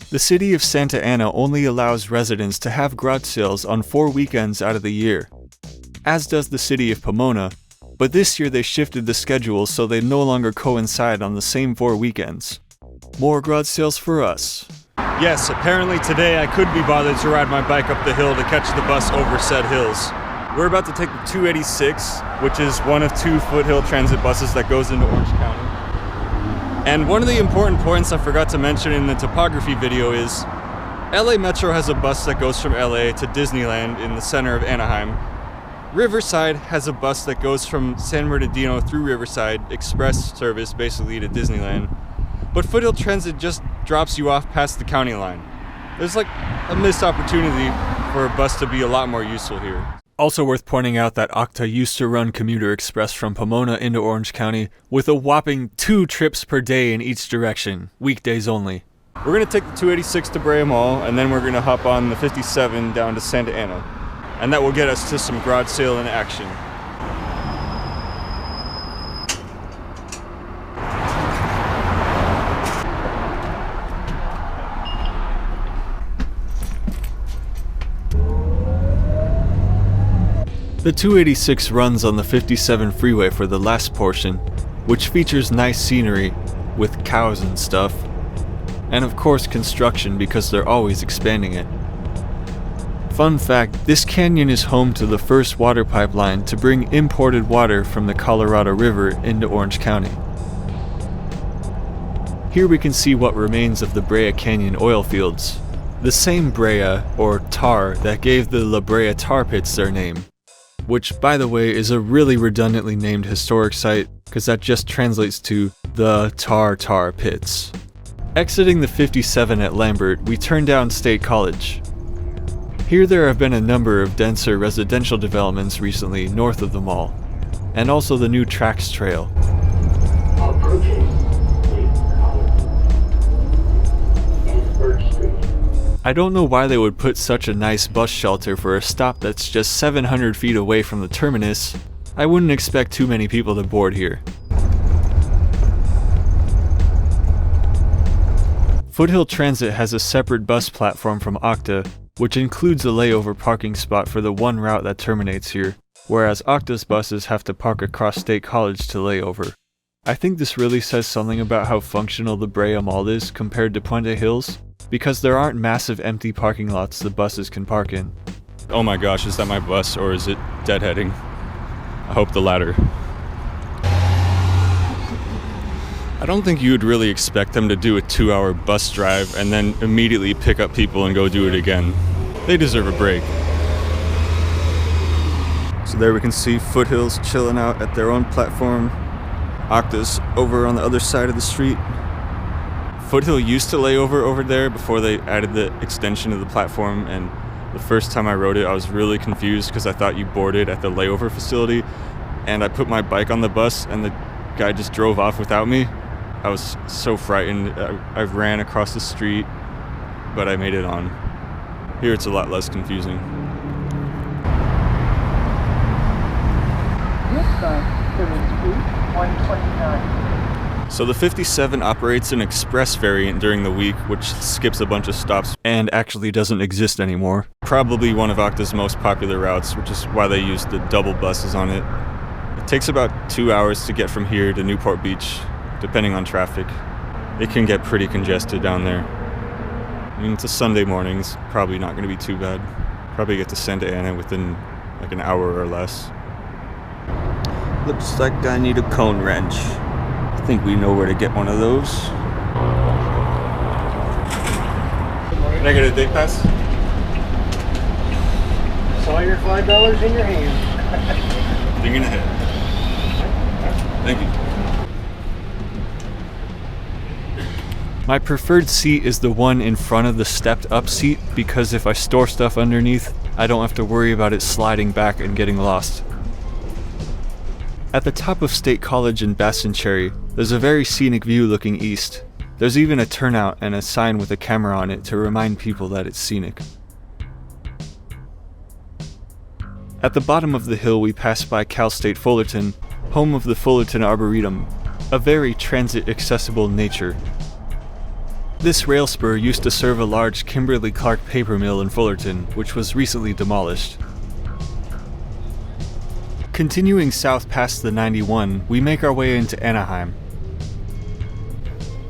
The city of Santa Ana only allows residents to have garage sales on 4 weekends out of the year, as does the city of Pomona, but this year they shifted the schedule so they no longer coincide on the same 4 weekends. More garage sales for us. Yes, apparently today I could be bothered to ride my bike up the hill to catch the bus over said hills. We're about to take the 286, which is one of 2 Foothill transit buses that goes into Orange County. And one of the important points I forgot to mention in the topography video is LA Metro has a bus that goes from LA to Disneyland in the center of Anaheim. Riverside has a bus that goes from San Bernardino through Riverside, express service basically to Disneyland. But Foothill Transit just drops you off past the county line. There's like a missed opportunity for a bus to be a lot more useful here. Also worth pointing out that OCTA used to run Commuter Express from Pomona into Orange County with a whopping 2 trips per day in each direction, weekdays only. We're going to take the 286 to Brea Mall, and then we're going to hop on the 57 down to Santa Ana. And that will get us to some garage sale in action. The 286 runs on the 57 freeway for the last portion, which features nice scenery with cows and stuff, and of course construction because they're always expanding it. Fun fact, this canyon is home to the first water pipeline to bring imported water from the Colorado River into Orange County. Here we can see what remains of the Brea Canyon oil fields, the same Brea, or tar, that gave the La Brea tar pits their name. Which, by the way, is a really redundantly named historic site, because that just translates to the tar pits. Exiting the 57 at Lambert, we turn down State College. Here there have been a number of denser residential developments recently north of the mall, and also the new Tracks Trail. I don't know why they would put such a nice bus shelter for a stop that's just 700 feet away from the terminus. I wouldn't expect too many people to board here. Foothill Transit has a separate bus platform from OCTA, which includes a layover parking spot for the one route that terminates here, whereas OCTA's buses have to park across State College to layover. I think this really says something about how functional the Brea Mall is compared to Puente Hills, because there aren't massive empty parking lots the buses can park in. Oh my gosh, is that my bus or is it deadheading? I hope the latter. I don't think you would really expect them to do a 2-hour bus drive and then immediately pick up people and go do it again. They deserve a break. So there we can see Foothills chilling out at their own platform. OCTA's over on the other side of the street. Foothill used to lay over there before they added the extension of the platform, and the first time I rode it I was really confused because I thought you boarded at the layover facility, and I put my bike on the bus and the guy just drove off without me. I was so frightened. I ran across the street, but I made it on. Here it's a lot less confusing. So the 57 operates an express variant during the week, which skips a bunch of stops and actually doesn't exist anymore. Probably one of OCTA's most popular routes, which is why they use the double buses on it. It takes about 2 hours to get from here to Newport Beach, depending on traffic. It can get pretty congested down there. I mean, it's a Sunday morning, it's probably not going to be too bad. Probably get to Santa Ana within like an hour or less. Looks like I need a cone wrench. I think we know where to get one of those. Can I get a day pass? Saw your $5 in your hand. Thinking ahead. Thank you. My preferred seat is the one in front of the stepped up seat because if I store stuff underneath, I don't have to worry about it sliding back and getting lost. At the top of State College in Bassin Cherry, there's a very scenic view looking east. There's even a turnout and a sign with a camera on it to remind people that it's scenic. At the bottom of the hill we pass by Cal State Fullerton, home of the Fullerton Arboretum, a very transit accessible nature. This rail spur used to serve a large Kimberly-Clark paper mill in Fullerton, which was recently demolished. Continuing south past the 91, we make our way into Anaheim.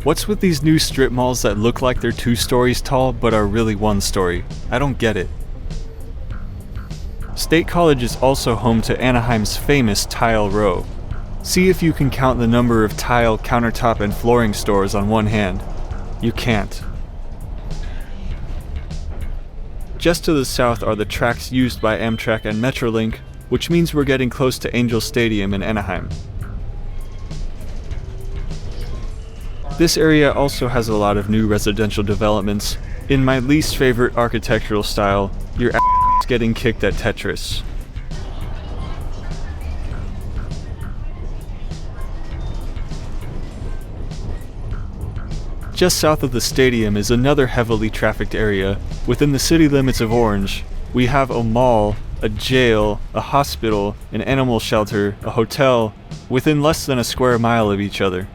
What's with these new strip malls that look like they're 2 stories tall but are really 1 story? I don't get it. State College is also home to Anaheim's famous Tile Row. See if you can count the number of tile, countertop, and flooring stores on one hand. You can't. Just to the south are the tracks used by Amtrak and Metrolink, which means we're getting close to Angel Stadium in Anaheim. This area also has a lot of new residential developments. In my least favorite architectural style, your ass getting kicked at Tetris. Just south of the stadium is another heavily trafficked area. Within the city limits of Orange, we have a mall, a jail, a hospital, an animal shelter, a hotel, within less than a square mile of each other.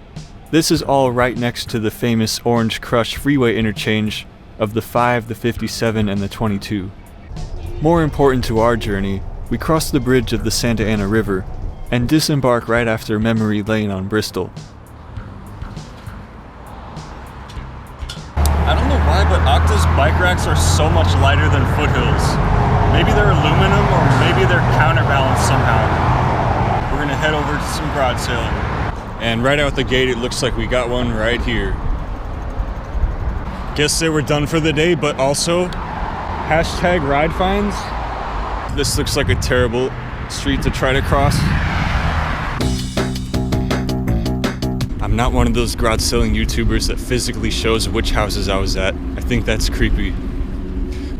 This is all right next to the famous Orange Crush freeway interchange of the 5, the 57, and the 22. More important to our journey, we cross the bridge of the Santa Ana River and disembark right after Memory Lane on Bristol. I don't know why, but OCTA's bike racks are so much lighter than Foothill's. Maybe they're aluminum or maybe they're counterbalanced somehow. We're gonna head over to some broad sailing. And right out the gate, it looks like we got one right here. Guess they were done for the day, but also hashtag ride fines. This looks like a terrible street to try to cross. I'm not one of those garage sailing YouTubers that physically shows which houses I was at. I think that's creepy.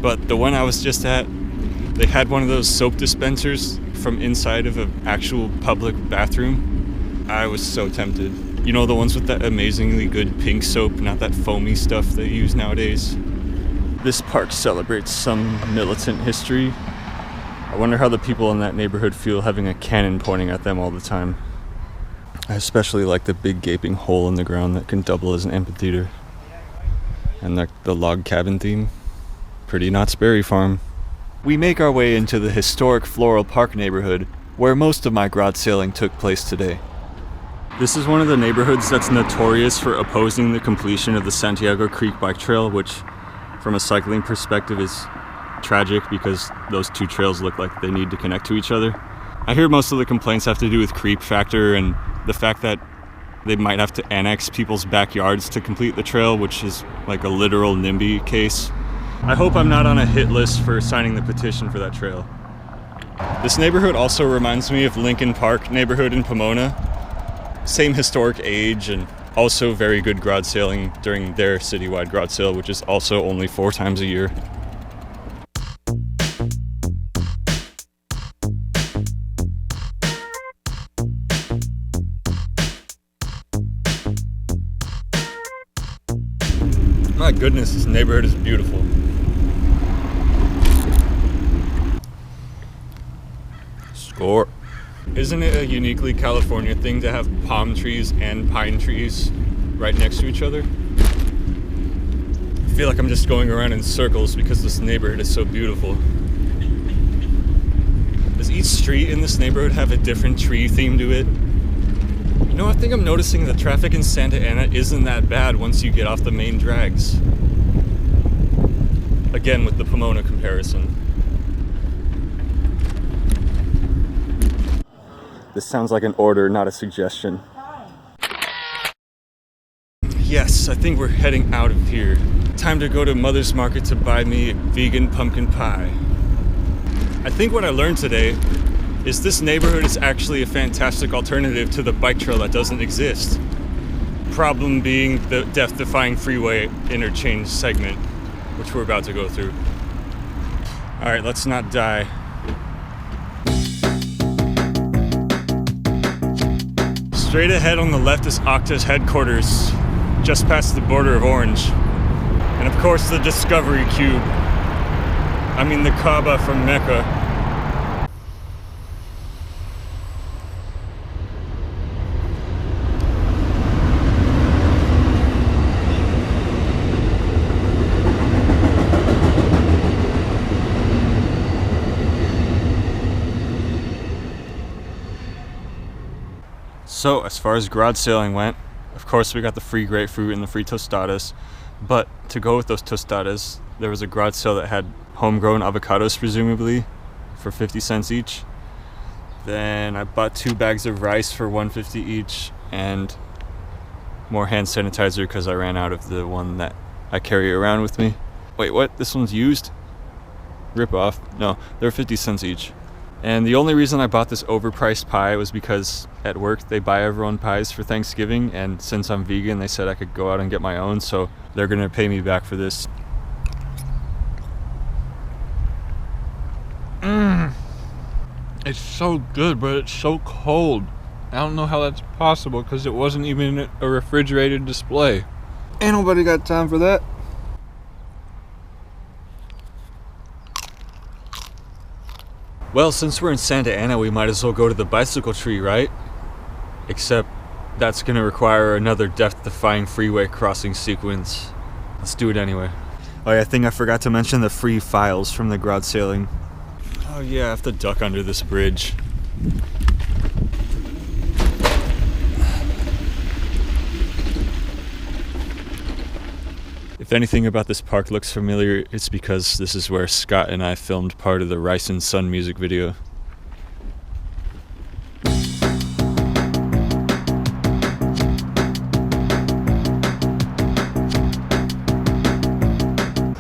But the one I was just at, they had one of those soap dispensers from inside of an actual public bathroom. I was so tempted. You know, the ones with that amazingly good pink soap, not that foamy stuff they use nowadays. This park celebrates some militant history. I wonder how the people in that neighborhood feel having a cannon pointing at them all the time. I especially like the big gaping hole in the ground that can double as an amphitheater. And the log cabin theme. Pretty Knott's Berry Farm. We make our way into the historic Floral Park neighborhood, where most of my garage sailing took place today. This is one of the neighborhoods that's notorious for opposing the completion of the Santiago Creek bike trail, which from a cycling perspective is tragic because those 2 trails look like they need to connect to each other. I hear most of the complaints have to do with creep factor and the fact that they might have to annex people's backyards to complete the trail, which is like a literal NIMBY case. I hope I'm not on a hit list for signing the petition for that trail. This neighborhood also reminds me of Lincoln Park neighborhood in Pomona. Same historic age and also very good garage sailing during their citywide garage sale, which is also only 4 times a year. My goodness, this neighborhood is beautiful. Score. Isn't it a uniquely California thing to have palm trees and pine trees right next to each other? I feel like I'm just going around in circles because this neighborhood is so beautiful. Does each street in this neighborhood have a different tree theme to it? You know, I think I'm noticing the traffic in Santa Ana isn't that bad once you get off the main drags. Again, with the Pomona comparison. This sounds like an order, not a suggestion. Yes, I think we're heading out of here. Time to go to Mother's Market to buy me a vegan pumpkin pie. I think what I learned today is this neighborhood is actually a fantastic alternative to the bike trail that doesn't exist. Problem being the death-defying freeway interchange segment, which we're about to go through. All right, let's not die. Straight ahead on the left is OCTA's headquarters, just past the border of Orange. And of course the Discovery Cube. I mean the Kaaba from Mecca. So, as far as garage sailing went, of course we got the free grapefruit and the free tostadas, but to go with those tostadas, there was a garage sale that had homegrown avocados, presumably, for 50 cents each. Then I bought 2 bags of rice for $1.50 each, and more hand sanitizer because I ran out of the one that I carry around with me. Wait, what? This one's used? Rip off. No, they're 50 cents each. And the only reason I bought this overpriced pie was because at work they buy everyone pies for Thanksgiving, and since I'm vegan they said I could go out and get my own, so they're gonna pay me back for this. It's so good, but it's so cold. I don't know how that's possible because it wasn't even a refrigerated display. Ain't nobody got time for that. Well, since we're in Santa Ana, we might as well go to the bicycle tree, right? Except that's gonna require another death-defying freeway crossing sequence. Let's do it anyway. Oh yeah, I think I forgot to mention the free files from the garage sailing. Oh yeah, I have to duck under this bridge. If anything about this park looks familiar, it's because this is where Scott and I filmed part of the Rice and Sun music video.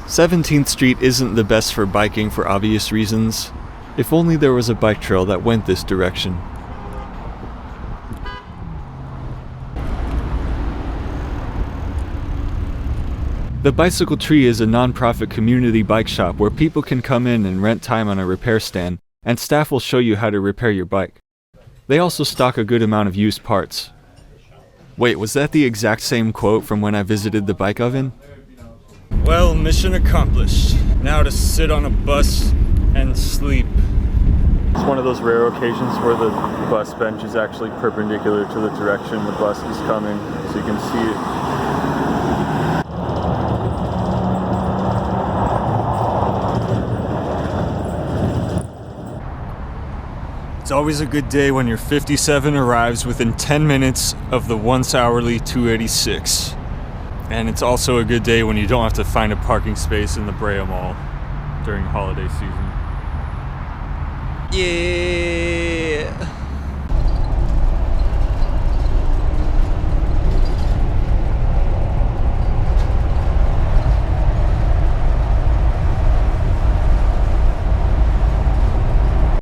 "17th Street isn't the best for biking for obvious reasons. If only there was a bike trail that went this direction." The Bicycle Tree is a non-profit community bike shop where people can come in and rent time on a repair stand, and staff will show you how to repair your bike. They also stock a good amount of used parts. Wait, was that the exact same quote from when I visited the bike oven? Well, mission accomplished. Now to sit on a bus and sleep. It's one of those rare occasions where the bus bench is actually perpendicular to the direction the bus is coming, so you can see it. It's always a good day when your 57 arrives within 10 minutes of the once hourly 286. And it's also a good day when you don't have to find a parking space in the Brea Mall during holiday season. Yeah!